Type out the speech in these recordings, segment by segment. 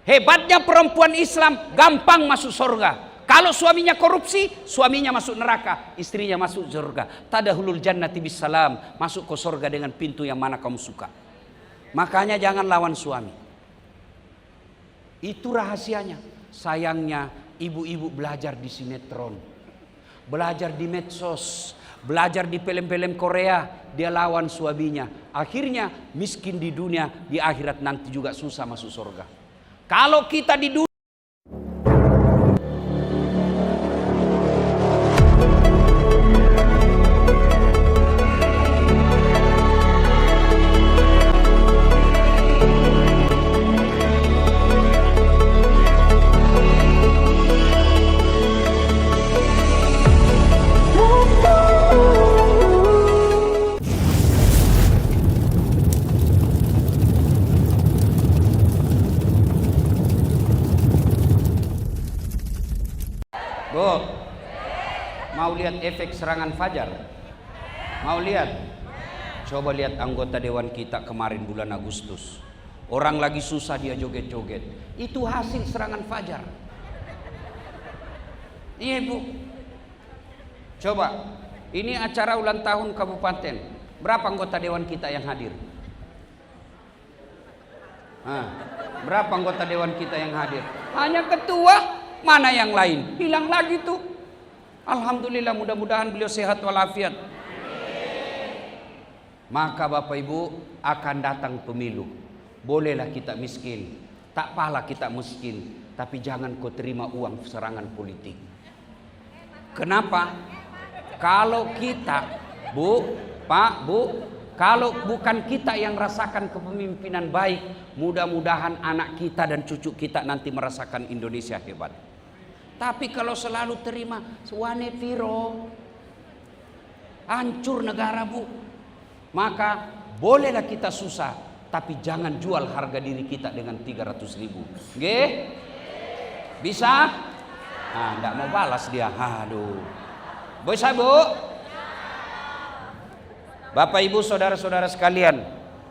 Hebatnya perempuan Islam gampang masuk surga. Kalau suaminya korupsi, suaminya masuk neraka, istrinya masuk surga. Tadahulul jannati bisalam, masuk ke surga dengan pintu yang mana kamu suka. Makanya jangan lawan suami. Itu rahasianya. Sayangnya ibu-ibu belajar di sinetron, belajar di medsos, belajar di film-film Korea, dia lawan suaminya. Akhirnya miskin di dunia, di akhirat nanti juga susah masuk surga. Kalau kita di dunia Bu, mau lihat efek serangan fajar? Mau lihat? Coba lihat anggota dewan kita kemarin bulan Agustus. Orang lagi susah dia joget-joget. Itu hasil serangan fajar. Iya Bu. Coba, ini acara ulang tahun kabupaten. Berapa anggota dewan kita yang hadir? Berapa anggota dewan kita yang hadir? Hanya ketua. Mana yang lain? Hilang lagi tuh. Alhamdulillah, mudah-mudahan beliau sehat walafiat. Maka Bapak Ibu, akan datang pemilu. Bolehlah kita miskin, tak pala kita miskin, tapi jangan kau terima uang serangan politik. Kenapa? Kalau kita, Bu, Pak, Bu, kalau bukan kita yang rasakan kepemimpinan baik, mudah-mudahan anak kita dan cucu kita nanti merasakan Indonesia hebat. Tapi kalau selalu terima suane piro, hancur negara Bu. Maka bolehlah kita susah, tapi jangan jual harga diri kita dengan 300.000. Nggih? Bisa? Enggak mau balas dia. Aduh. Bisa Bu? Bapak Ibu saudara-saudara sekalian,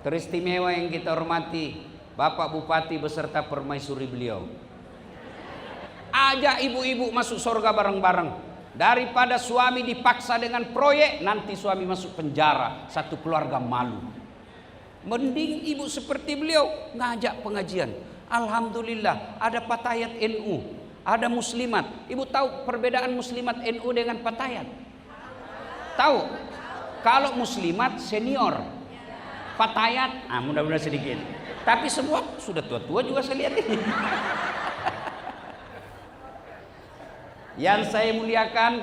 teristimewa yang kita hormati, Bapak Bupati beserta permaisuri beliau. Ajak ibu-ibu masuk surga bareng-bareng. Daripada suami dipaksa dengan proyek, nanti suami masuk penjara, satu keluarga malu. Mending ibu seperti beliau ngajak pengajian. Alhamdulillah ada Fatayat NU, ada muslimat. Ibu tahu perbedaan muslimat NU dengan Fatayat? Tahu? Kalau muslimat senior, Fatayat mudah-mudahan sedikit. Tapi semua sudah tua-tua juga saya lihat ini. Yang saya muliakan,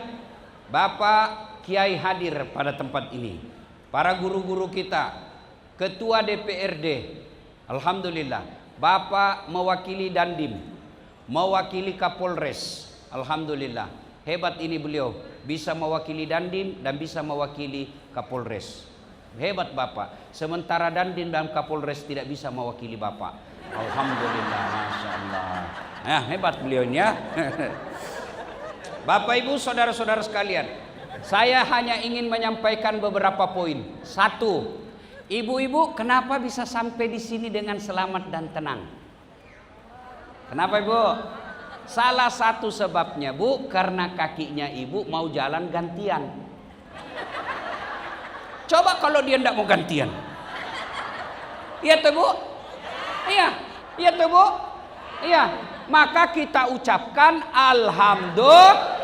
Bapak Kiai hadir pada tempat ini, para guru-guru kita, Ketua DPRD, Alhamdulillah, Bapak mewakili Dandim, mewakili Kapolres, Alhamdulillah, hebat ini beliau, bisa mewakili Dandim dan bisa mewakili Kapolres. Hebat Bapak, sementara Dandim dan Kapolres tidak bisa mewakili Bapak. Alhamdulillah, Masya Allah. Ya, hebat beliau ini ya. Bapak Ibu saudara-saudara sekalian, saya hanya ingin menyampaikan beberapa poin. Satu, ibu-ibu kenapa bisa sampai di sini dengan selamat dan tenang? Kenapa Ibu? Salah satu sebabnya Bu, karena kakinya Ibu mau jalan gantian. Coba kalau dia tidak mau gantian. Iya tuh Bu? Iya, iya tuh Bu? Iya. Maka kita ucapkan alhamdulillah.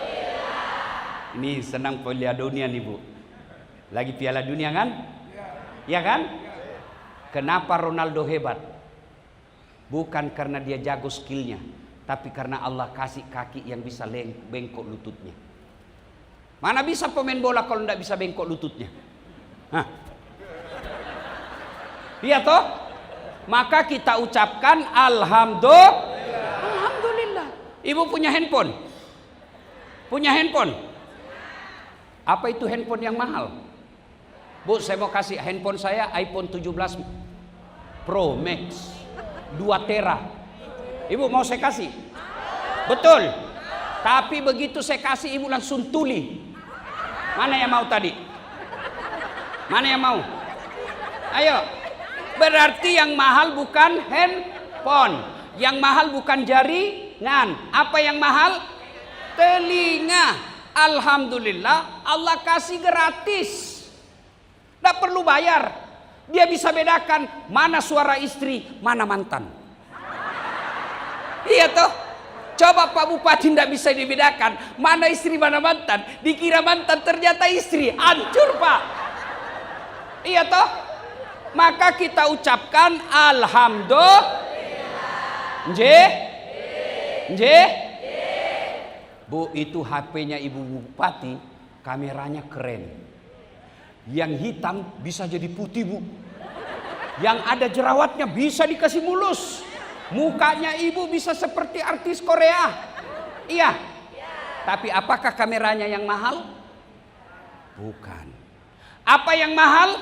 Ini senang Piala Dunia nih Bu. Lagi Piala Dunia kan? Ya kan? Kenapa Ronaldo hebat? Bukan karena dia jago skillnya, tapi karena Allah kasih kaki yang bisa bengkok lututnya. Mana bisa pemain bola kalau tidak bisa bengkok lututnya? Hah? Iya toh? Maka kita ucapkan alhamdulillah. Ibu punya handphone? Punya handphone? Apa itu handphone yang mahal? Bu, saya mau kasih handphone saya iPhone 17 Pro Max 2 tera. Ibu mau saya kasih? Betul. Tapi begitu saya kasih ibu langsung tuli. Mana yang mau tadi? Mana yang mau? Ayo. Berarti yang mahal bukan handphone. Yang mahal bukan jaringan. Apa yang mahal? Telinga. Alhamdulillah Allah kasih gratis. Tidak perlu bayar. Dia bisa bedakan mana suara istri, mana mantan. Iya toh. Coba Pak Bupati tidak bisa dibedakan mana istri mana mantan. Dikira mantan ternyata istri. Hancur Pak. Iya toh. Maka kita ucapkan alhamdulillah. Nje? Bu, itu HP-nya Ibu Bupati, kameranya keren. Yang hitam bisa jadi putih, Bu. Yang ada jerawatnya bisa dikasih mulus. Mukanya Ibu bisa seperti artis Korea. Iya. Tapi apakah kameranya yang mahal? Bukan. Apa yang mahal?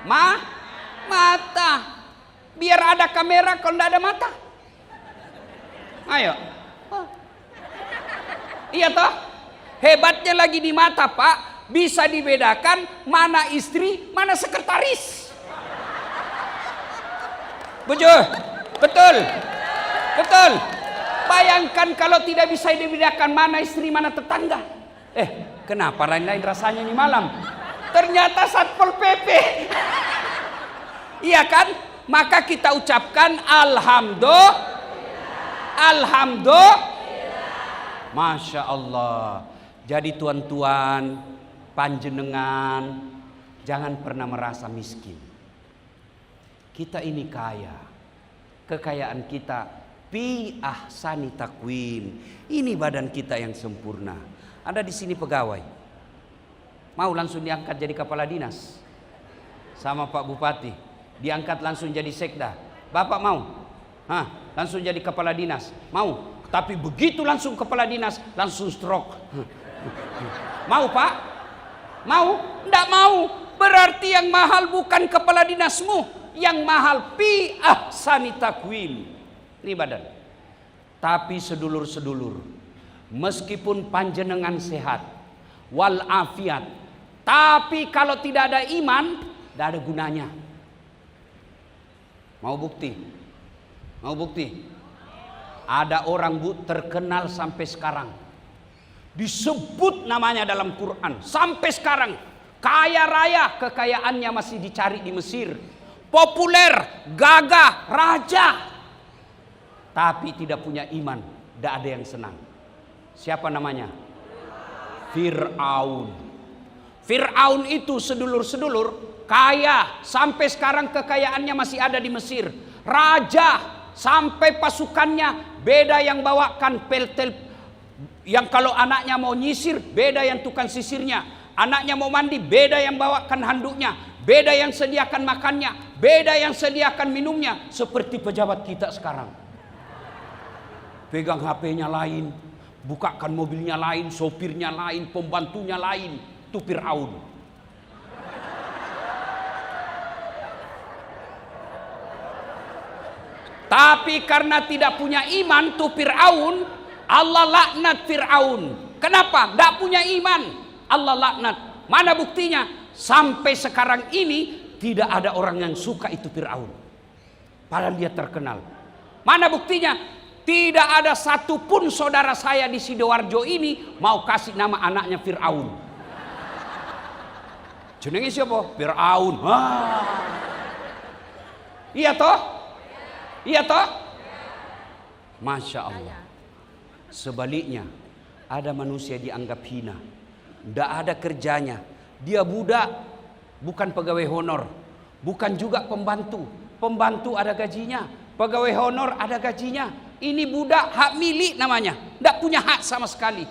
Mata. Biar ada kamera kalau tidak ada mata. Ayo. Iya toh? Hebatnya lagi di mata Pak, bisa dibedakan mana istri, mana sekretaris. Betul. Bayangkan kalau tidak bisa dibedakan mana istri, mana tetangga. Kenapa lain-lain rasanya ini malam? Ternyata Satpol PP. Iya kan? Maka kita ucapkan alhamdulillah. Masya Allah. Jadi tuan-tuan, panjenengan jangan pernah merasa miskin. Kita ini kaya. Kekayaan kita fi ahsani takwim. Ini badan kita yang sempurna. Ada di sini pegawai. Mau langsung diangkat jadi kepala dinas sama Pak Bupati. Diangkat langsung jadi sekda. Bapak mau? Langsung jadi kepala dinas. Mau? Tapi begitu langsung kepala dinas, langsung stroke. Mau Pak? Mau? Tidak mau. Berarti yang mahal bukan kepala dinasmu. Yang mahal fi ahsani takwim. Ini badan. Tapi sedulur-sedulur, meskipun panjenengan sehat wal afiat, tapi kalau tidak ada iman, tidak ada gunanya. Mau bukti? Ada orang, Bu, terkenal sampai sekarang. Disebut namanya dalam Quran. Sampai sekarang. Kaya raya, kekayaannya masih dicari di Mesir. Populer, gagah, raja. Tapi tidak punya iman. Tidak ada yang senang. Siapa namanya? Fir'aun. Fir'aun itu sedulur-sedulur kaya. Sampai sekarang kekayaannya masih ada di Mesir. Raja. Sampai pasukannya beda yang bawakan peltel, yang kalau anaknya mau nyisir beda yang tukang sisirnya, anaknya mau mandi beda yang bawakan handuknya, beda yang sediakan makannya, beda yang sediakan minumnya. Seperti pejabat kita sekarang, pegang HP-nya lain, bukakan mobilnya lain, sopirnya lain, pembantunya lain. Itu Fir'aun. Tapi karena tidak punya iman tuh Fir'aun, Allah laknat Fir'aun. Kenapa? Tidak punya iman, Allah laknat. Mana buktinya? Sampai sekarang ini tidak ada orang yang suka itu Fir'aun. Padahal dia terkenal. Mana buktinya? Tidak ada satupun saudara saya di Sidoarjo ini mau kasih nama anaknya Fir'aun. Jenenge siapa? Fir'aun. Iya toh? Iya toh? Masya Allah. Sebaliknya, ada manusia dianggap hina, tidak ada kerjanya, dia budak, bukan pegawai honor, bukan juga pembantu. Pembantu ada gajinya, pegawai honor ada gajinya. Ini budak hak milik namanya, tidak punya hak sama sekali,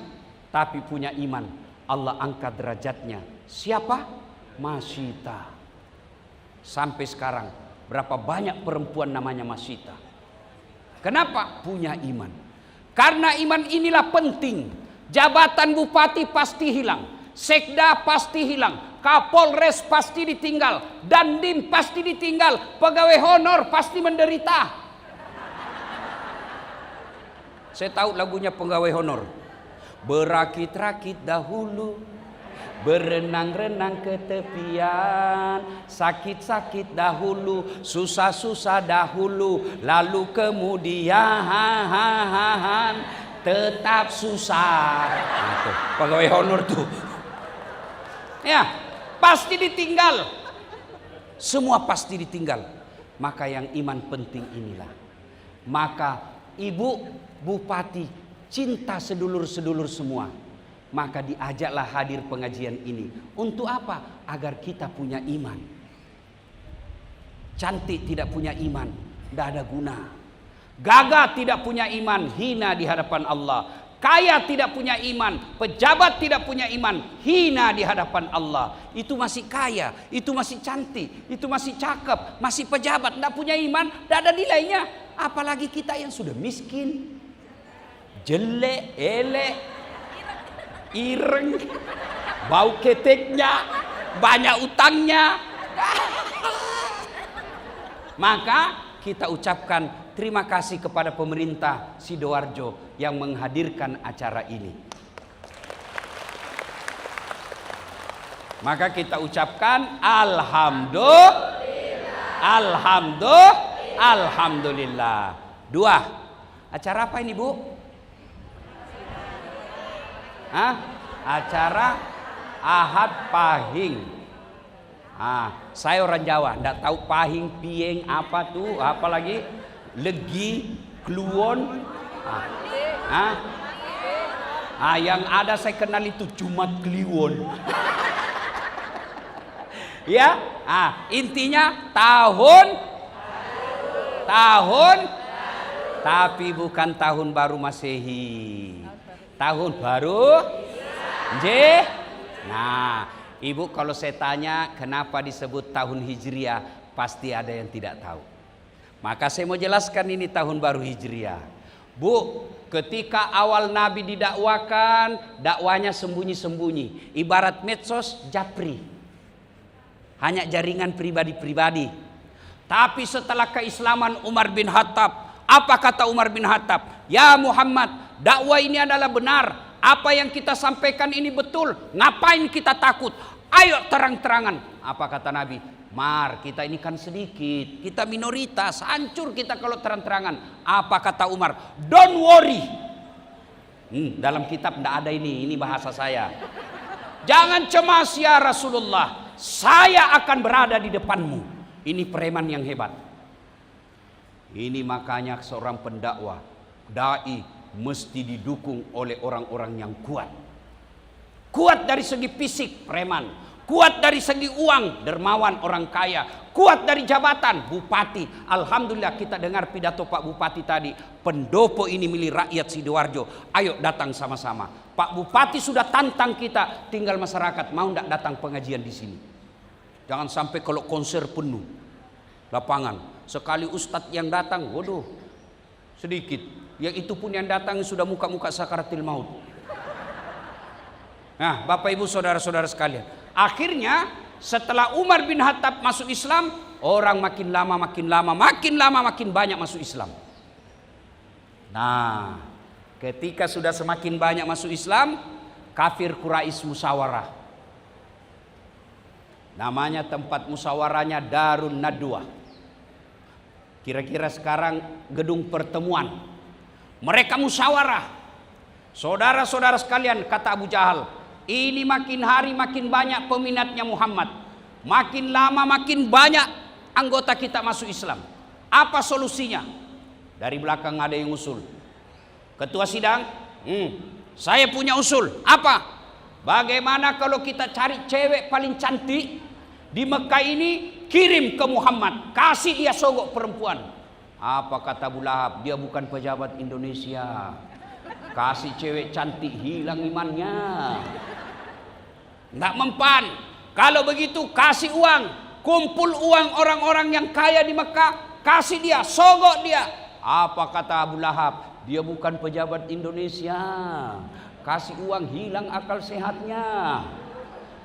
tapi punya iman. Allah angkat derajatnya. Siapa? Masyita. Sampai sekarang berapa banyak perempuan namanya Masyita. Kenapa? Punya iman. Karena iman inilah penting. Jabatan bupati pasti hilang, sekda pasti hilang, kapolres pasti ditinggal, dandim pasti ditinggal, pegawai honor pasti menderita. Saya tahu lagunya pegawai honor. Berakit-rakit dahulu berenang-renang ke tepian, sakit-sakit dahulu, susah-susah dahulu, lalu kemudian tetap susah. Itu pegawai honor tuh. Ya, pasti ditinggal. Semua pasti ditinggal. Maka yang iman penting inilah. Maka ibu bupati cinta sedulur-sedulur semua. Maka diajaklah hadir pengajian ini. Untuk apa? Agar kita punya iman. Cantik tidak punya iman, tidak ada guna. Gagah tidak punya iman, hina di hadapan Allah. Kaya tidak punya iman, pejabat tidak punya iman, hina di hadapan Allah. Itu masih kaya, itu masih cantik, itu masih cakep, masih pejabat, tidak punya iman, tidak ada nilainya. Apalagi kita yang sudah miskin, jelek, elek, ireng, bau keteknya, banyak utangnya. Maka kita ucapkan terima kasih kepada pemerintah Sidoarjo yang menghadirkan acara ini. Maka kita ucapkan alhamdulillah. Dua. Acara apa ini, Bu? Acara Ahad Pahing. Saya orang Jawa, ndak tahu Pahing, Pieng apa tuh, apa lagi? Legi, Kluwon. Yang ada saya kenal itu Jumat Kliwon. Ya, intinya tahun, tapi bukan tahun baru Masehi. Tahun baru Nah, Ibu kalau saya tanya kenapa disebut tahun Hijriah, pasti ada yang tidak tahu. Maka saya mau jelaskan ini tahun baru Hijriah. Bu, ketika awal Nabi didakwakan, dakwanya sembunyi-sembunyi. Ibarat medsos japri. Hanya jaringan pribadi-pribadi. Tapi setelah keislaman Umar bin Khattab, apa kata Umar bin Khattab? Ya Muhammad, dakwah ini adalah benar. Apa yang kita sampaikan ini betul. Ngapain kita takut? Ayo terang-terangan. Apa kata Nabi? Mar, kita ini kan sedikit. Kita minoritas. Hancur kita kalau terang-terangan. Apa kata Umar? Don't worry. Dalam kitab tidak ada ini. Ini bahasa saya. Jangan cemas ya Rasulullah. Saya akan berada di depanmu. Ini preman yang hebat. Ini makanya seorang pendakwah, dai, mesti didukung oleh orang-orang yang kuat. Kuat dari segi fisik, preman. Kuat dari segi uang, dermawan, orang kaya. Kuat dari jabatan, bupati. Alhamdulillah kita dengar pidato Pak Bupati tadi. Pendopo ini milik rakyat Sidoarjo. Ayo datang sama-sama. Pak Bupati sudah tantang kita. Tinggal masyarakat mau tidak datang pengajian di sini. Jangan sampai kalau konser penuh lapangan. Sekali ustadz yang datang, waduh, sedikit. Yang itu pun yang datang sudah muka-muka sakaratil maut. Nah, Bapak Ibu saudara-saudara sekalian, akhirnya setelah Umar bin Khattab masuk Islam, orang makin lama makin banyak masuk Islam. Nah, ketika sudah semakin banyak masuk Islam, kafir Quraisy musyawarah. Namanya tempat musyawarahnya Darun Nadwa. Kira-kira sekarang gedung pertemuan. Mereka musyawarah. Saudara-saudara sekalian, kata Abu Jahal, ini makin hari makin banyak peminatnya Muhammad. Makin lama makin banyak anggota kita masuk Islam. Apa solusinya? Dari belakang ada yang usul. Ketua sidang, saya punya usul. Apa? Bagaimana kalau kita cari cewek paling cantik di Mekah ini, kirim ke Muhammad, kasih dia sogok perempuan. Apa kata Abu Lahab? Dia bukan pejabat Indonesia. Kasih cewek cantik hilang imannya. Nggak mempan. Kalau begitu kasih uang, kumpul uang orang-orang yang kaya di Mekah, kasih dia, sogok dia. Apa kata Abu Lahab? Dia bukan pejabat Indonesia. Kasih uang hilang akal sehatnya.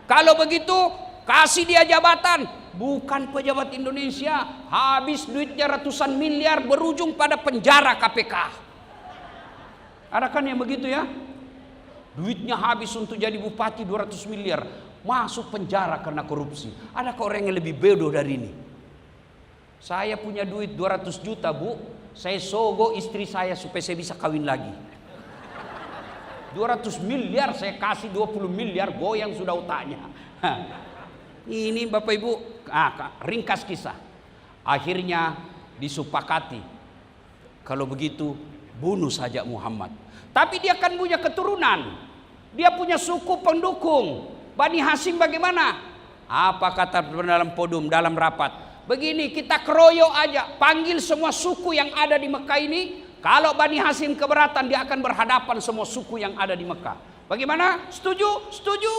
Kalau begitu kasih dia jabatan, bukan pejabat Indonesia. Habis duitnya ratusan miliar, berujung pada penjara KPK. Ada kan yang begitu ya? Duitnya habis untuk jadi bupati 200 miliar. Masuk penjara karena korupsi. Adakah orang yang lebih bodoh dari ini? Saya punya duit 200 juta bu. Saya sogo istri saya supaya saya bisa kawin lagi. 200 miliar saya kasih 20 miliar goyang sudah otaknya. Ini Bapak Ibu, ringkas kisah. Akhirnya disepakati, kalau begitu bunuh saja Muhammad. Tapi dia kan punya keturunan, dia punya suku pendukung. Bani Hasyim bagaimana? Apa kata dalam podum, dalam rapat? Begini, kita keroyok aja, panggil semua suku yang ada di Mekah ini. Kalau Bani Hasyim keberatan, dia akan berhadapan semua suku yang ada di Mekah. Bagaimana? Setuju? Setuju.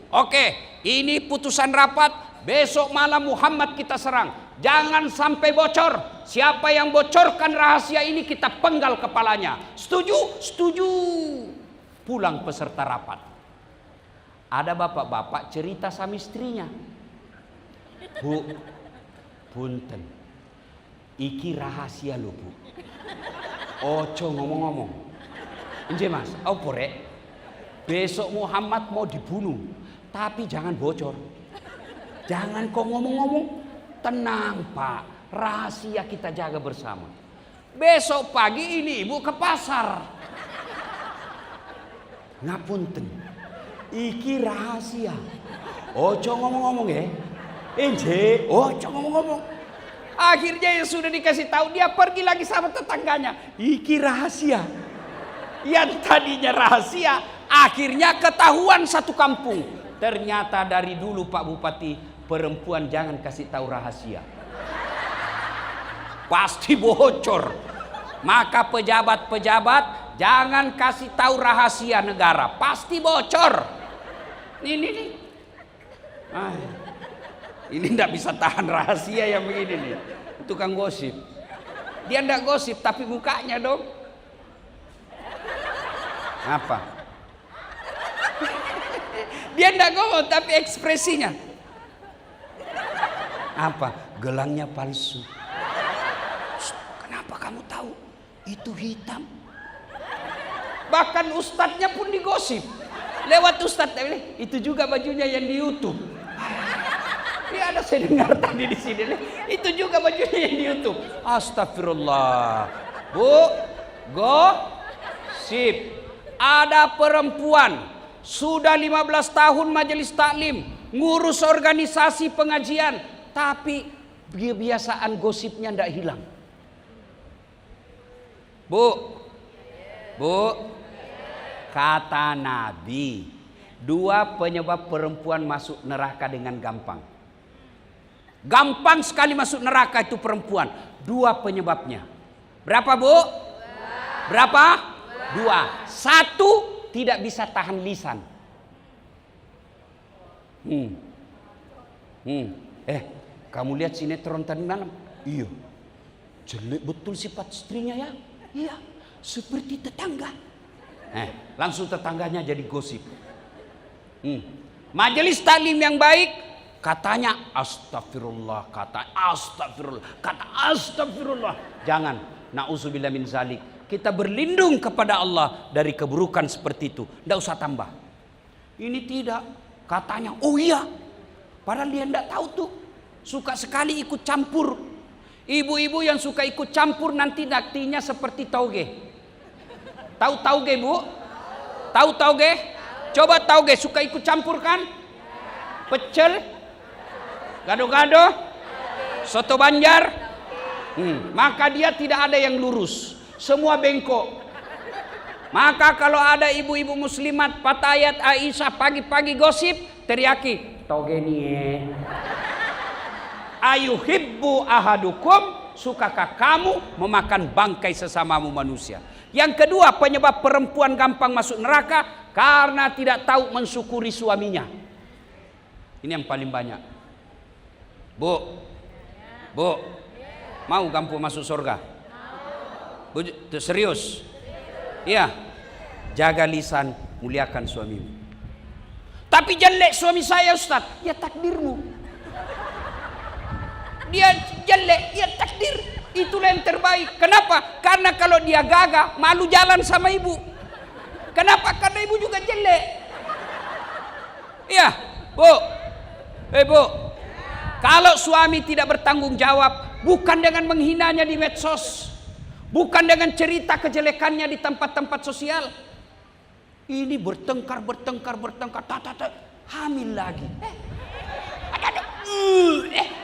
Oke, ini putusan rapat. Besok malam Muhammad kita serang. Jangan sampai bocor. Siapa yang bocorkan rahasia ini kita penggal kepalanya. Setuju? Setuju. Pulang peserta rapat. Ada bapak-bapak cerita sama istrinya. Bu, punten, iki rahasia lo bu. Ojo ngomong-ngomong. Inje mas, apa rek? Besok Muhammad mau dibunuh, tapi jangan bocor. Jangan kau ngomong-ngomong. Tenang pak, rahasia kita jaga bersama. Besok pagi ini ibu ke pasar. Ngapunten, iki rahasia. Ojo ngomong-ngomong ya. Inje, ojo ngomong-ngomong. Akhirnya yang sudah dikasih tahu, dia pergi lagi sama tetangganya. Iki rahasia. Yang tadinya rahasia, akhirnya ketahuan satu kampung. Ternyata dari dulu Pak Bupati, perempuan jangan kasih tahu rahasia. Pasti bocor. Maka pejabat-pejabat jangan kasih tahu rahasia negara. Pasti bocor. Ini. Ini tidak bisa tahan rahasia yang begini nih. Tukang gosip. Dia tidak gosip tapi mukanya dong. Apa? Dia tidak ngomong tapi ekspresinya. Apa? Gelangnya palsu. Kenapa kamu tahu? Itu hitam. Bahkan ustadznya pun digosip. Lewat ustadz, itu juga bajunya yang di YouTube. Ya ada saya dengar tadi di sini. Itu juga bajunya yang di YouTube. Astagfirullah. Bu, gosip. Ada perempuan sudah 15 tahun majelis taklim, ngurus organisasi pengajian, tapi kebiasaan gosipnya tidak hilang. Bu, kata Nabi, 2 penyebab perempuan masuk neraka dengan gampang. Gampang sekali masuk neraka itu perempuan. 2 penyebabnya. Berapa bu? Berapa? 2. 1, tidak bisa tahan lisan. Kamu lihat sinetron tadi malam? Iya. Jelek betul sifat istrinya ya? Iya. Seperti tetangga. Langsung tetangganya jadi gosip. Majelis taklim yang baik, katanya astagfirullah, kata astagfirullah. Jangan, na'udzubillah min zalik. Kita berlindung kepada Allah dari keburukan seperti itu. Tidak usah tambah. Ini tidak. Katanya, oh iya. Padahal dia tidak tahu tuh. Suka sekali ikut campur. Ibu-ibu yang suka ikut campur nanti naktinya seperti tauge. Tahu tauge bu? Tahu tauge? Coba tauge, suka ikut campur kan? Pecel? Gado-gado? Soto Banjar? Maka dia tidak ada yang lurus. Semua bengkok. Maka kalau ada ibu-ibu muslimat Patayat Aisyah pagi-pagi gosip, teriaki, toge nih. Ayuhibbu ahadukum, sukakah kamu memakan bangkai sesamamu manusia? Yang kedua penyebab perempuan gampang masuk neraka, karena tidak tahu mensyukuri suaminya. Ini yang paling banyak. Bu, mau kamu masuk surga? Serius? Iya. Jaga lisan, muliakan suamimu. Tapi jelek suami saya Ustaz. Ya takdirmu. Dia jelek, ya takdir. Itulah yang terbaik. Kenapa? Karena kalau dia gagah, malu jalan sama ibu. Kenapa? Karena ibu juga jelek. Iya, Bu. Bu. Kalau suami tidak bertanggung jawab, bukan dengan menghinanya di medsos, bukan dengan cerita kejelekannya di tempat-tempat sosial. Ini bertengkar, hamil lagi.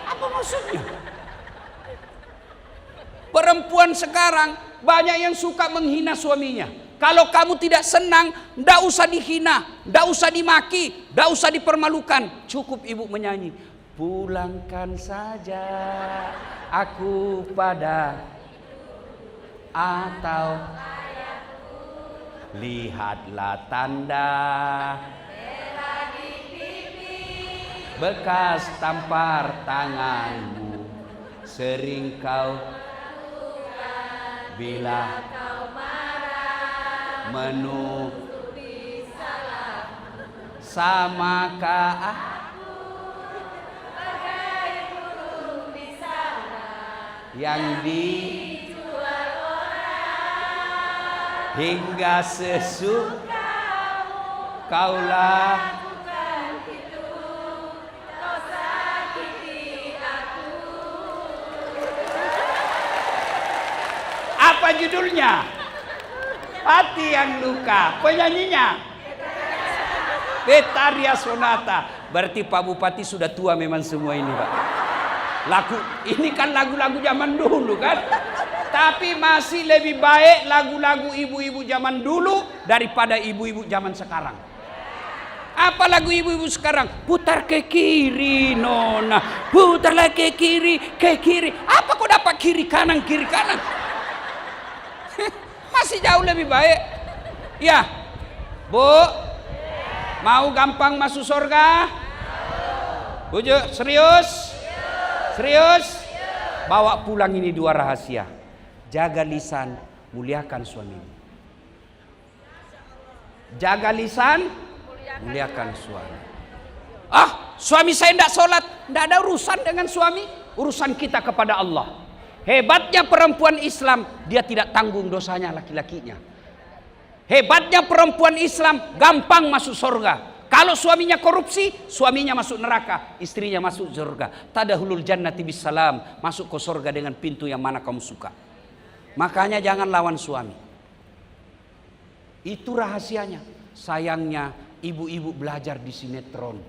Apa maksudnya? Perempuan sekarang banyak yang suka menghina suaminya. Kalau kamu tidak senang, ndak usah dihina, ndak usah dimaki, ndak usah dipermalukan. Cukup ibu menyanyi, pulangkan saja aku pada, atau lihatlah tanda bekas tampar tanganmu, sering kau bila menutupi salahmu, samakah aku bagai burung di sana yang dijual orang, hingga sesukamu kaulah itu, kau sakiti aku. Apa judulnya? Hati yang luka. Penyanyinya Betharia Sonata. Berarti Pak Bupati sudah tua memang semua ini, Pak. Ini kan lagu-lagu zaman dulu kan. Tapi masih lebih baik lagu-lagu ibu-ibu zaman dulu daripada ibu-ibu zaman sekarang. Apa lagu ibu-ibu sekarang? Putar ke kiri nona, putarlah ke kiri, ke kiri. Apa kok dapat kiri kanan, kiri kanan? Masih jauh lebih baik. Ya, Bu, mau gampang masuk surga? Bujuk, serius? Serius? Bawa pulang ini 2 rahasia. Jaga lisan, muliakan suamimu. Jaga lisan, muliakan suami. Suami saya tidak sholat, tidak ada urusan dengan suami. Urusan kita kepada Allah. Hebatnya perempuan Islam, dia tidak tanggung dosanya laki-lakinya. Hebatnya perempuan Islam, gampang masuk surga. Kalau suaminya korupsi, suaminya masuk neraka, istrinya masuk surga. Tadahulul jannati bisalam, masuk ke surga dengan pintu yang mana kamu suka. Makanya jangan lawan suami. Itu rahasianya. Sayangnya ibu-ibu belajar di sinetron,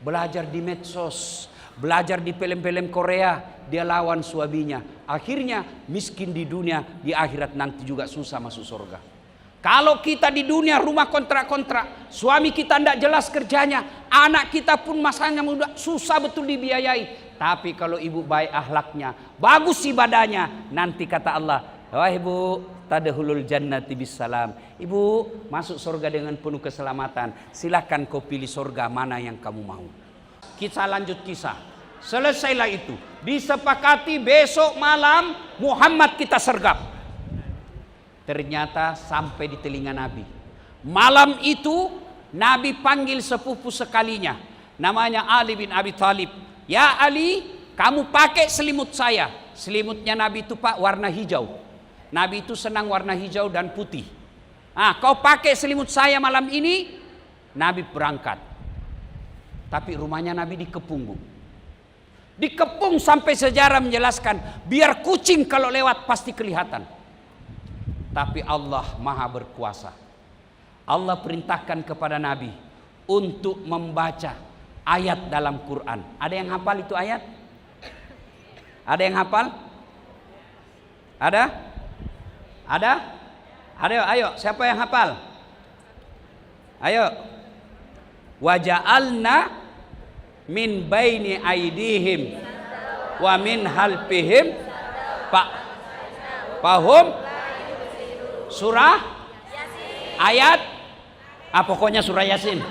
belajar di medsos, belajar di film-film Korea, dia lawan suaminya. Akhirnya miskin di dunia, di akhirat nanti juga susah masuk surga. Kalau kita di dunia rumah kontrak-kontrak, suami kita tidak jelas kerjanya, anak kita pun masanya muda, susah betul dibiayai. Tapi kalau ibu baik akhlaknya, bagus ibadahnya, nanti kata Allah, wahai ibu, tadkhulul jannati bisalam. Ibu masuk surga dengan penuh keselamatan. Silakan kau pilih surga mana yang kamu mau. Kita lanjut kisah. Selesailah itu. Disepakati besok malam Muhammad kita sergap. Ternyata sampai di telinga Nabi. Malam itu Nabi panggil sepupu sekalinya. Namanya Ali bin Abi Thalib. Ya Ali, kamu pakai selimut saya. Selimutnya Nabi itu Pak warna hijau. Nabi itu senang warna hijau dan putih. Kau pakai selimut saya malam ini. Nabi berangkat. Tapi rumahnya Nabi dikepung, Bu. Dikepung sampai sejarah menjelaskan, biar kucing kalau lewat pasti kelihatan. Tapi Allah Maha berkuasa. Allah perintahkan kepada Nabi untuk membaca ayat dalam Quran. Ada yang hafal itu ayat? Ada yang hafal? Ada? Ada? Ayo, siapa yang hafal? Ayo. Waja'alna min baini aidihim wa min halfihim fahum surah ayat pokoknya surah Yasin.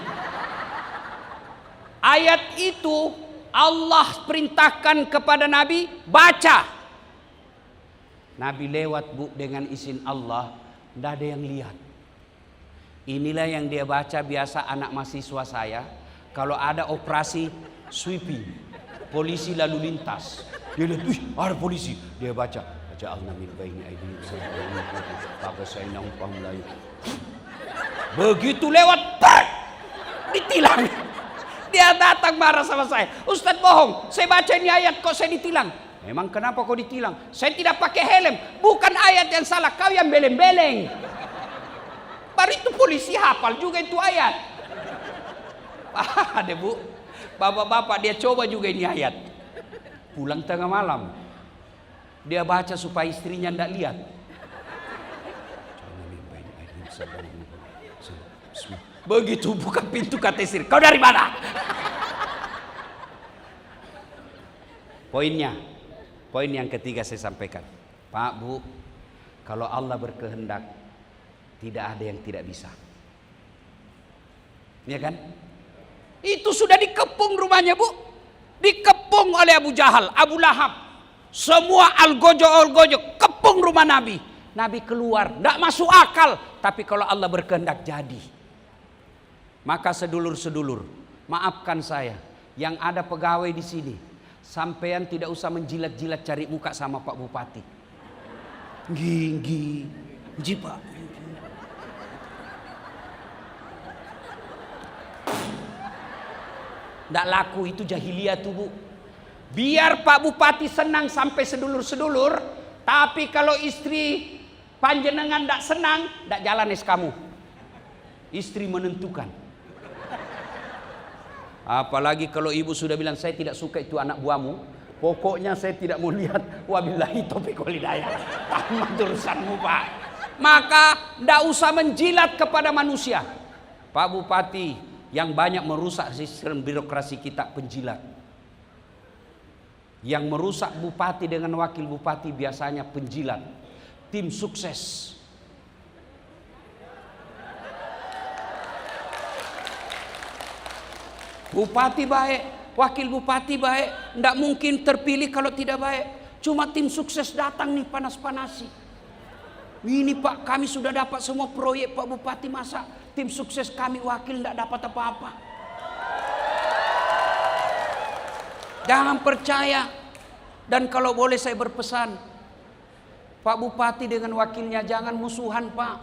Ayat itu Allah perintahkan kepada Nabi baca. Nabi lewat, Bu, dengan izin Allah, tidak ada yang lihat. Inilah yang dia baca biasa anak mahasiswa saya. Kalau ada operasi sweeping, polisi lalu lintas, dia lihat, ada polisi, dia baca, ja'alna min baini aydihim Begitu lewat, ditilang. Dia datang marah sama saya. Ustadz bohong, saya baca ini ayat kok saya ditilang. Memang kenapa kau ditilang? Saya tidak pakai helm. Bukan ayat yang salah, kau yang beleng-beleng. Baru itu polisi hafal juga itu ayat. Ada bu, bapak-bapak dia coba juga ini ayat. Pulang tengah malam, dia baca supaya istrinya tidak lihat. Begitu buka pintu kata istri, kau dari mana? Poin yang ketiga saya sampaikan, Pak Bu, kalau Allah berkehendak tidak ada yang tidak bisa. Ya kan? Itu sudah dikepung rumahnya Bu, dikepung oleh Abu Jahal, Abu Lahab, semua algojo kepung rumah Nabi. Nabi keluar, tidak masuk akal, tapi kalau Allah berkehendak jadi. Maka sedulur-sedulur, maafkan saya yang ada pegawai di sini. Sampean tidak usah menjilat-jilat cari muka sama Pak Bupati. Ginggi, jipa. Tidak laku, itu jahiliyah tuh Bu. Biar Pak Bupati senang sampai sedulur-sedulur, tapi kalau istri panjenengan tidak senang, tidak jalan kamu. Istri menentukan. Apalagi kalau ibu sudah bilang saya tidak suka itu anak buahmu, pokoknya saya tidak mau lihat. Wabillahi taufiq wal hidayah. Tamat urusanmu Pak. Maka tidak usah menjilat kepada manusia. Pak Bupati yang banyak merusak sistem birokrasi kita penjilat. Yang merusak bupati dengan wakil bupati biasanya penjilat. Tim sukses. Bupati baik, wakil bupati baik, tidak mungkin terpilih kalau tidak baik. Cuma tim sukses datang nih panas-panasi. Ini Pak, kami sudah dapat semua proyek Pak Bupati, masa tim sukses kami wakil tidak dapat apa-apa. Jangan percaya. Dan kalau boleh saya berpesan, Pak Bupati dengan wakilnya jangan musuhan Pak.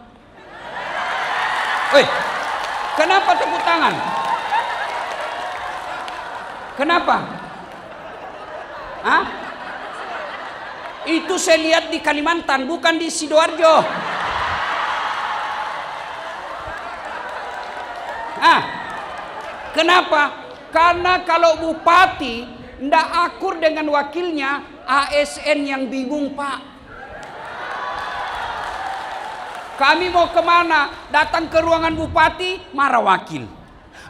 Kenapa tepuk tangan? Kenapa? Hah? Itu saya lihat di Kalimantan, bukan di Sidoarjo. Kenapa? Karena kalau bupati ndak akur dengan wakilnya, ASN yang bingung Pak. Kami mau kemana? Datang ke ruangan bupati, marah wakil.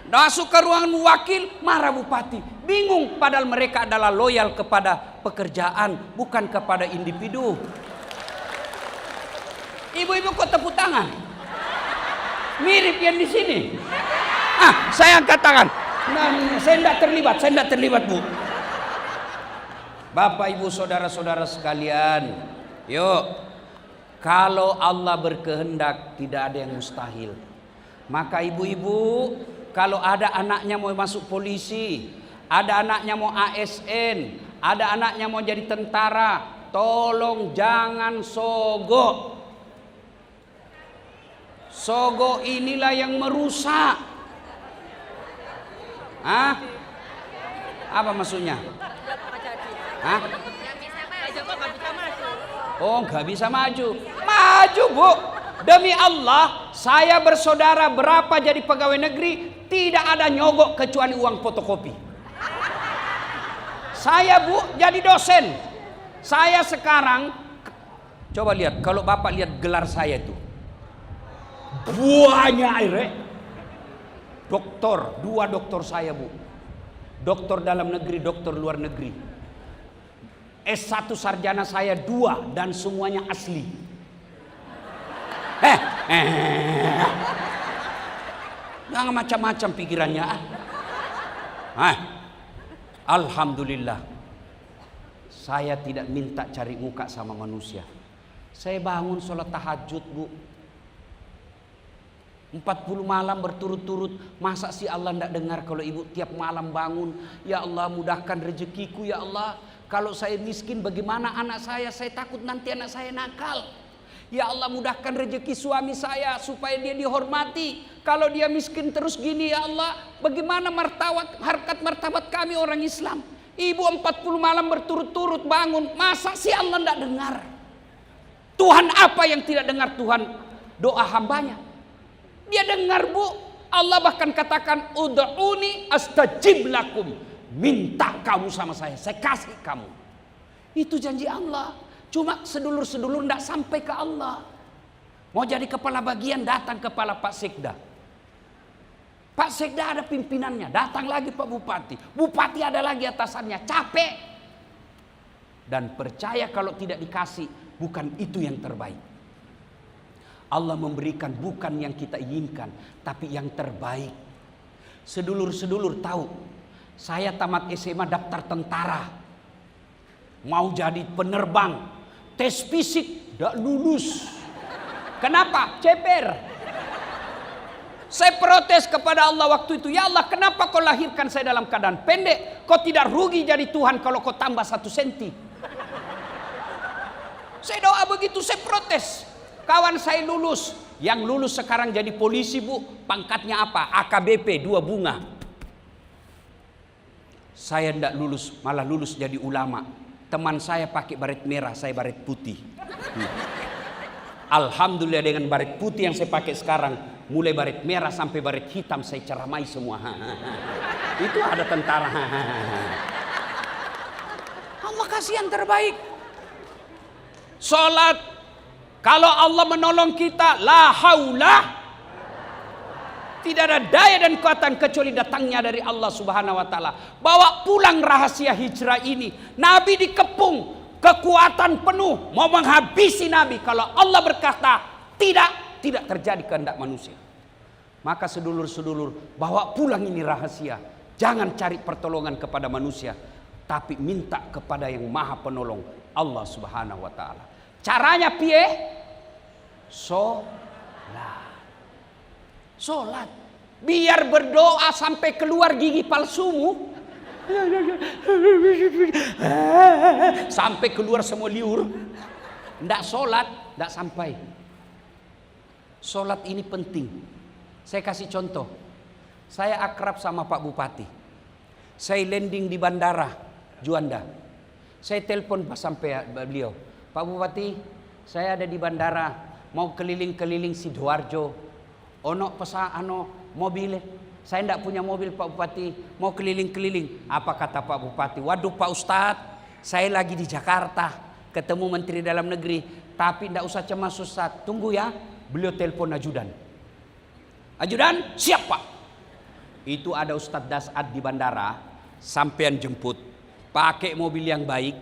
Masuk ke ruangan wakil, marah bupati. Bingung, padahal mereka adalah loyal kepada pekerjaan, bukan kepada individu. Ibu-ibu kok tepuk tangan? Mirip yang di sini. Saya angkat tangan. Saya tidak terlibat Bu. Bapak Ibu saudara-saudara sekalian, yuk, kalau Allah berkehendak tidak ada yang mustahil. Maka ibu-ibu, kalau ada anaknya mau masuk polisi, ada anaknya mau ASN, ada anaknya mau jadi tentara, tolong jangan sogok. Sogok inilah yang merusak. Apa maksudnya? Oh, nggak bisa maju. Maju Bu. Demi Allah, saya bersaudara berapa jadi pegawai negeri, tidak ada nyogok kecuali uang fotokopi. Saya Bu jadi dosen. Saya sekarang, coba lihat, kalau Bapak lihat gelar saya itu, buahnya air. Doktor, 2 doktor saya Bu. Doktor dalam negeri, doktor luar negeri. S1 sarjana saya 2 dan semuanya asli. Jangan macam-macam pikirannya. Alhamdulillah, saya tidak minta cari muka sama manusia. Saya bangun sholat tahajud Bu, 40 malam berturut-turut. Masa sih Allah tidak dengar kalau ibu tiap malam bangun, ya Allah mudahkan rezekiku ya Allah. Kalau saya miskin bagaimana anak saya takut nanti anak saya nakal. Ya Allah, mudahkan rezeki suami saya supaya dia dihormati. Kalau dia miskin terus gini, ya Allah, bagaimana harkat martabat kami orang Islam? Ibu 40 malam berturut-turut bangun, masa sih Allah tidak dengar? Tuhan apa yang tidak dengar Tuhan doa hambanya? Dia dengar, Bu. Allah bahkan katakan, ud'uni astajib lakum. Minta kamu sama saya kasih kamu. Itu janji Allah. Cuma sedulur-sedulur tidak sampai ke Allah. Mau jadi kepala bagian, datang kepala Pak Sekda. Pak Sekda ada pimpinannya, datang lagi Pak Bupati. Bupati ada lagi atasannya, capek. Dan percaya kalau tidak dikasih, bukan itu yang terbaik. Allah memberikan bukan yang kita inginkan, tapi yang terbaik. Sedulur-sedulur tahu, saya tamat SMA daftar tentara. Mau jadi penerbang. Tes fisik tidak lulus. Kenapa? Ceper. Saya protes kepada Allah waktu itu. Ya Allah, kenapa kau lahirkan saya dalam keadaan pendek? Kau tidak rugi jadi Tuhan kalau kau tambah 1 senti. Saya doa begitu, saya protes. Kawan saya lulus. Yang lulus sekarang jadi polisi, Bu. Pangkatnya apa? AKBP 2 bunga. Saya tidak lulus, malah lulus jadi ulama. Teman saya pakai baret merah, saya baret putih. Alhamdulillah dengan baret putih yang saya pakai sekarang, mulai baret merah sampai baret hitam saya ceramai semua. Itu ada tentara. Allah kasih yang terbaik. Salat, kalau Allah menolong kita, la haula, tidak ada daya dan kekuatan kecuali datangnya dari Allah Subhanahu wa taala. Bawa pulang rahasia hijrah ini. Nabi dikepung, kekuatan penuh mau menghabisi Nabi. Kalau Allah berkata tidak terjadi kehendak manusia. Maka sedulur-sedulur, bawa pulang ini rahasia. Jangan cari pertolongan kepada manusia, tapi minta kepada yang Maha Penolong, Allah Subhanahu wa taala. Caranya piye? Sholat. Biar berdoa sampai keluar gigi palsumu. Sampai keluar semua liur. Tidak sholat, tidak sampai. Sholat ini penting. Saya kasih contoh. Saya akrab sama Pak Bupati. Saya landing di bandara Juanda. Saya telepon sampai beliau. Pak Bupati, saya ada di bandara. Mau keliling-keliling Sidoarjo. Ono mobil. Saya tidak punya mobil Pak Bupati. Mau keliling-keliling. Apa kata Pak Bupati? Waduh Pak Ustadz, saya lagi di Jakarta. Ketemu Menteri Dalam Negeri. Tapi tidak usah cemas Ustadz. Tunggu ya. Beliau telepon ajudan. Ajudan, siap Pak. Itu ada Ustadz Dasad di bandara. Sampean jemput. Pakai mobil yang baik.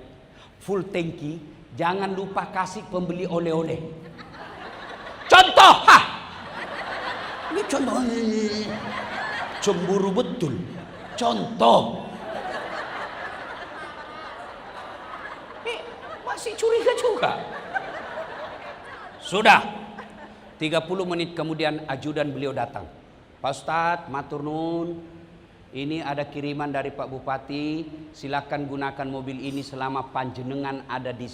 Full tangki. Jangan lupa kasih pembeli oleh-oleh. Contoh. Ini contoh. Cemburu betul. Contoh. Masih curiga juga. Sudah. 30 menit kemudian ajudan beliau datang. Pak Ustadz, matur nuwun. Ini ada kiriman dari Pak Bupati. Silakan gunakan mobil ini selama panjenengan ada di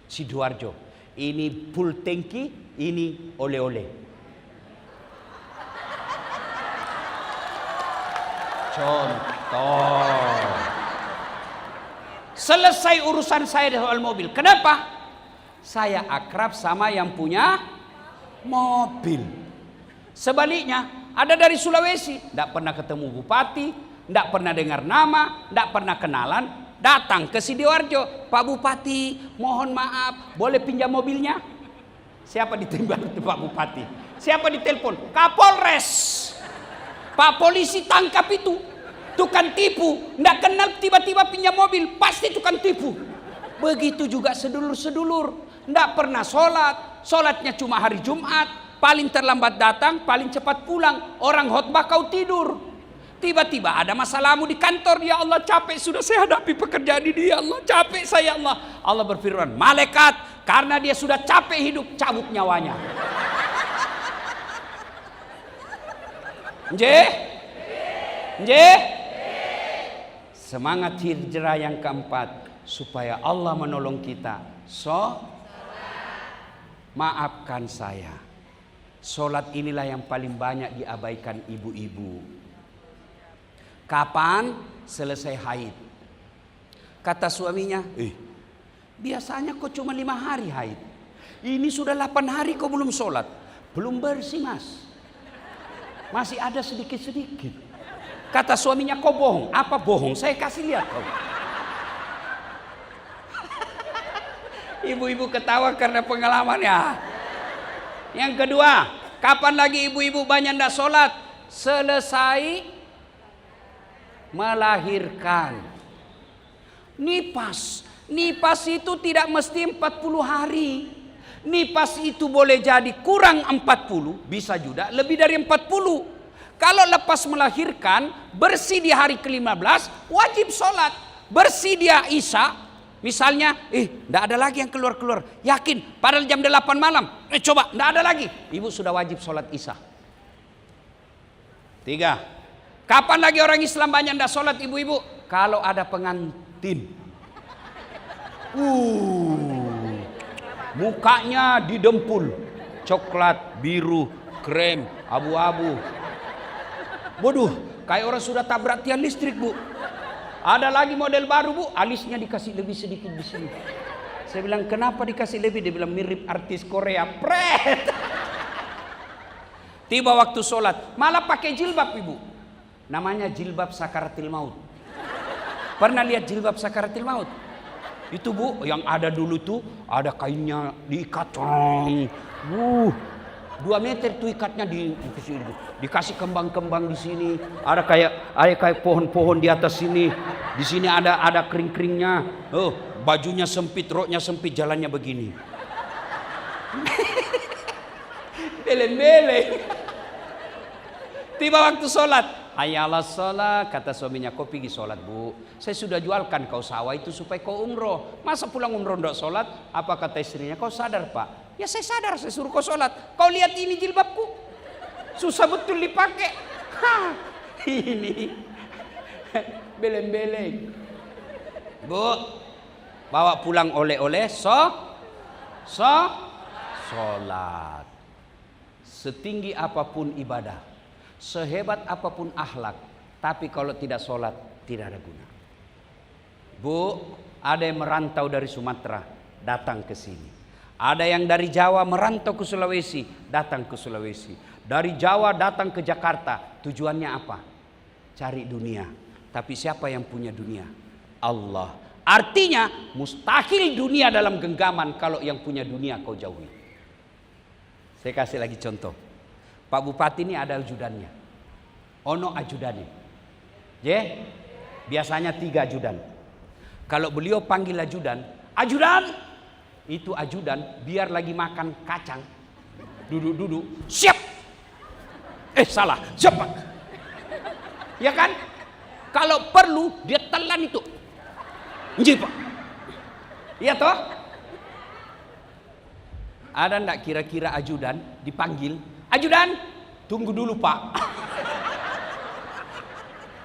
Sidoarjo. Ini full tangki, ini oleh-oleh. Contoh. Selesai urusan saya soal mobil. Kenapa? Saya akrab sama yang punya mobil. Sebaliknya, ada dari Sulawesi, tidak pernah ketemu bupati, tidak pernah dengar nama, tidak pernah kenalan, datang ke Sidoarjo. Pak Bupati, mohon maaf, boleh pinjam mobilnya? Siapa ditembak itu Pak Bupati? Siapa ditelepon? Kapolres. Pak polisi tangkap itu. Tukang tipu. Tidak kenal tiba-tiba pinjam mobil. Pasti tukang tipu. Begitu juga sedulur-sedulur. Tidak pernah sholat. Sholatnya cuma hari Jumat. Paling terlambat datang, paling cepat pulang. Orang khotbah kau tidur. Tiba-tiba ada masalahmu di kantor. Ya Allah, capek sudah saya hadapi pekerjaan ini. Ya Allah, capek saya. Allah. Allah berfirman, malaikat, karena dia sudah capek hidup, cabut nyawanya. Semangat hijrah yang keempat, supaya Allah menolong kita. Maafkan saya. Sholat inilah yang paling banyak diabaikan ibu-ibu. Kapan selesai haid? Kata suaminya, biasanya kok cuma 5 hari haid. Ini sudah 8 hari kau belum sholat. Belum bersih mas. Masih ada sedikit-sedikit. Kata suaminya, kau bohong. Apa bohong? Saya kasih lihat kau. Ibu-ibu ketawa karena pengalamannya. Yang kedua, kapan lagi ibu-ibu banyak tidak sholat? Selesai melahirkan. Nipas. Nipas itu tidak mesti 40 hari. Nipas itu boleh jadi kurang 40, bisa juga lebih dari 40. Kalau lepas melahirkan, bersih di hari ke-15, wajib sholat. Bersih dia Isya, misalnya, tidak ada lagi yang keluar-keluar. Yakin, padahal jam 8 malam. Coba, tidak ada lagi. Ibu sudah wajib sholat Isya. 3. Kapan lagi orang Islam banyak tidak sholat ibu-ibu? Kalau ada pengantin. Mukanya didempul. Coklat, biru, krem, abu-abu. Bodoh, kayak orang sudah tabrak tiang listrik bu. Ada lagi model baru bu, alisnya dikasih lebih sedikit di sini. Saya bilang kenapa dikasih lebih? Dia bilang mirip artis Korea. Pret. Tiba waktu sholat, malah pakai jilbab ibu. Namanya jilbab sakaratil maut. Pernah lihat jilbab sakaratil maut? Itu bu, yang ada dulu tuh ada kainnya diikat. 2 meter tuh ikatnya dikasih kembang-kembang di sini. Ada kayak pohon-pohon di atas sini. Di sini ada kering-keringnya. Bajunya sempit, roknya sempit, jalannya begini. Beleng-beleng. Tiba waktu sholat. Ayalah sholat, kata suaminya, kau pergi sholat bu. Saya sudah jualkan kau sawah itu supaya kau umroh. Masa pulang umroh tidak sholat? Apa kata istrinya? Kau sadar pak? Ya saya sadar, saya suruh kau sholat. Kau lihat ini jilbabku, susah betul dipakai. Ini beleng-beleng. Bu, bawa pulang oleh-oleh, sholat. Setinggi apapun ibadah, sehebat apapun akhlak, tapi kalau tidak sholat tidak ada guna. Bu, ada yang merantau dari Sumatera datang ke sini. Ada yang dari Jawa merantau ke Sulawesi, datang ke Sulawesi. Dari Jawa datang ke Jakarta. Tujuannya apa? Cari dunia. Tapi siapa yang punya dunia? Allah. Artinya mustahil dunia dalam genggaman kalau yang punya dunia kau jauhi. Saya kasih lagi contoh. Pak Bupati ini ada ajudannya. Ono ajudannya. Biasanya 3 ajudan. Kalau beliau panggil ajudan, ajudan! Itu ajudan biar lagi makan kacang. Duduk-duduk, siap! Salah, siap pak. Ya kan? Kalau perlu dia telan itu. Nggih pak. Iya toh? Ada ndak kira-kira ajudan dipanggil? Ajudan, tunggu dulu pak.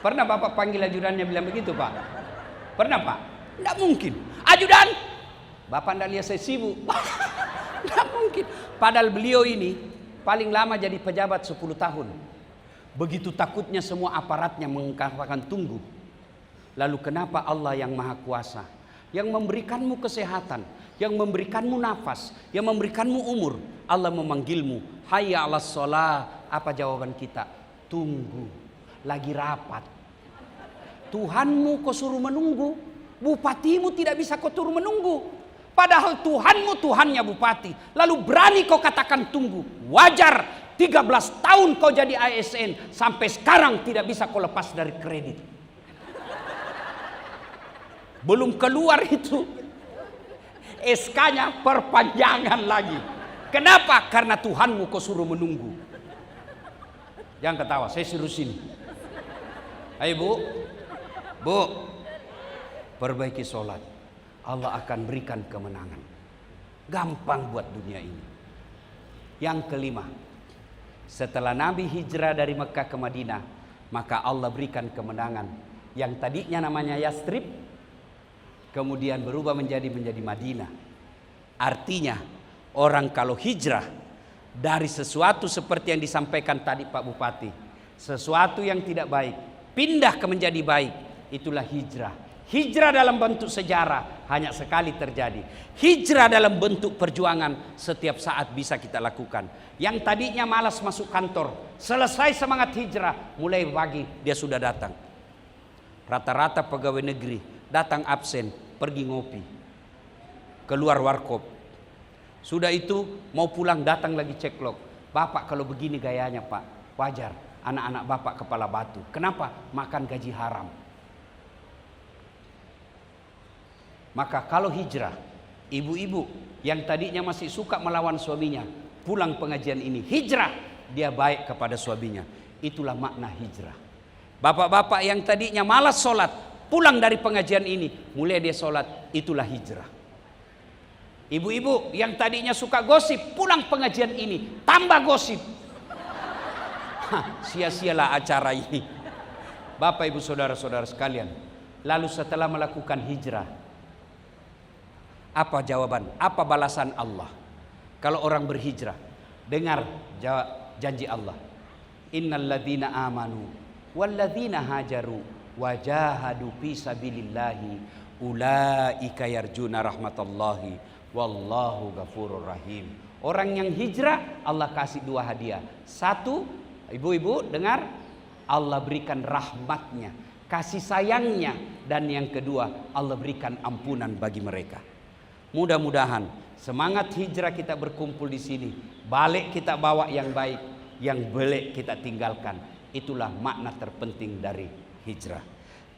Pernah bapak panggil ajudannya bilang begitu pak? Pernah pak? Nggak mungkin. Ajudan, bapak ndak lihat saya sibuk. Nggak mungkin. Padahal beliau ini paling lama jadi pejabat 10 tahun. Begitu takutnya semua aparatnya mengatakan tunggu. Lalu kenapa Allah yang maha kuasa, yang memberikanmu kesehatan, yang memberikanmu nafas, yang memberikanmu umur, Allah memanggilmu, hayya 'alas shalah. Apa jawaban kita? Tunggu, lagi rapat. Tuhanmu kau suruh menunggu, bupatimu tidak bisa kau suruh menunggu. Padahal Tuhanmu Tuhannya bupati. Lalu berani kau katakan tunggu. Wajar, 13 tahun kau jadi ASN, sampai sekarang tidak bisa kau lepas dari kredit. Belum keluar itu SK-nya perpanjangan lagi. Kenapa? Karena Tuhanmu kau suruh menunggu. Jangan ketawa, saya suruh sini. Ayo bu, perbaiki sholat. Allah akan berikan kemenangan. Gampang buat dunia ini. Yang kelima, setelah Nabi hijrah dari Mekah ke Madinah, maka Allah berikan kemenangan. Yang tadinya namanya Yastrib, kemudian berubah menjadi Madinah. Artinya Orang kalau hijrah dari sesuatu seperti yang disampaikan tadi Pak Bupati, sesuatu yang tidak baik, pindah ke menjadi baik, itulah hijrah. Hijrah dalam bentuk sejarah hanya sekali terjadi. Hijrah dalam bentuk perjuangan setiap saat bisa kita lakukan. Yang tadinya malas masuk kantor, selesai semangat hijrah, mulai pagi dia sudah datang. Rata-rata pegawai negeri datang absen, pergi ngopi, keluar warkop. Sudah itu mau pulang datang lagi ceklok. Bapak kalau begini gayanya Pak, wajar. Anak-anak bapak kepala batu. Kenapa? Makan gaji haram. Maka kalau hijrah, ibu-ibu yang tadinya masih suka melawan suaminya, pulang pengajian ini, hijrah, dia baik kepada suaminya. Itulah makna hijrah. Bapak-bapak yang tadinya malas sholat, pulang dari pengajian ini, mulai dia sholat, itulah hijrah. Ibu-ibu yang tadinya suka gosip, pulang pengajian ini, tambah gosip. Sia-sialah acara ini. Bapak ibu saudara-saudara sekalian, lalu setelah melakukan hijrah, apa jawaban? Apa balasan Allah? Kalau orang berhijrah, dengar janji Allah. Innal ladzina amanu wal ladzina hajaru wajahadu fi sabilillahi ulaika yarjuna rahmatallahi wallahu ghafurur rahim. Orang yang hijrah Allah kasih dua hadiah. Satu, ibu-ibu dengar, Allah berikan rahmatnya, kasih sayangnya, dan yang kedua Allah berikan ampunan bagi mereka. Mudah-mudahan semangat hijrah kita berkumpul di sini, balik kita bawa yang baik, yang belek kita tinggalkan. Itulah makna terpenting dari hijrah.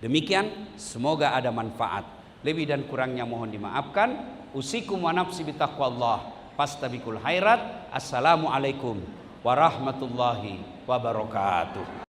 Demikian, semoga ada manfaat. Lebih dan kurangnya mohon dimaafkan. Usikum wa nafsi bitaqwallah. Fastabikul khairat. Assalamualaikum warahmatullahi wabarakatuh.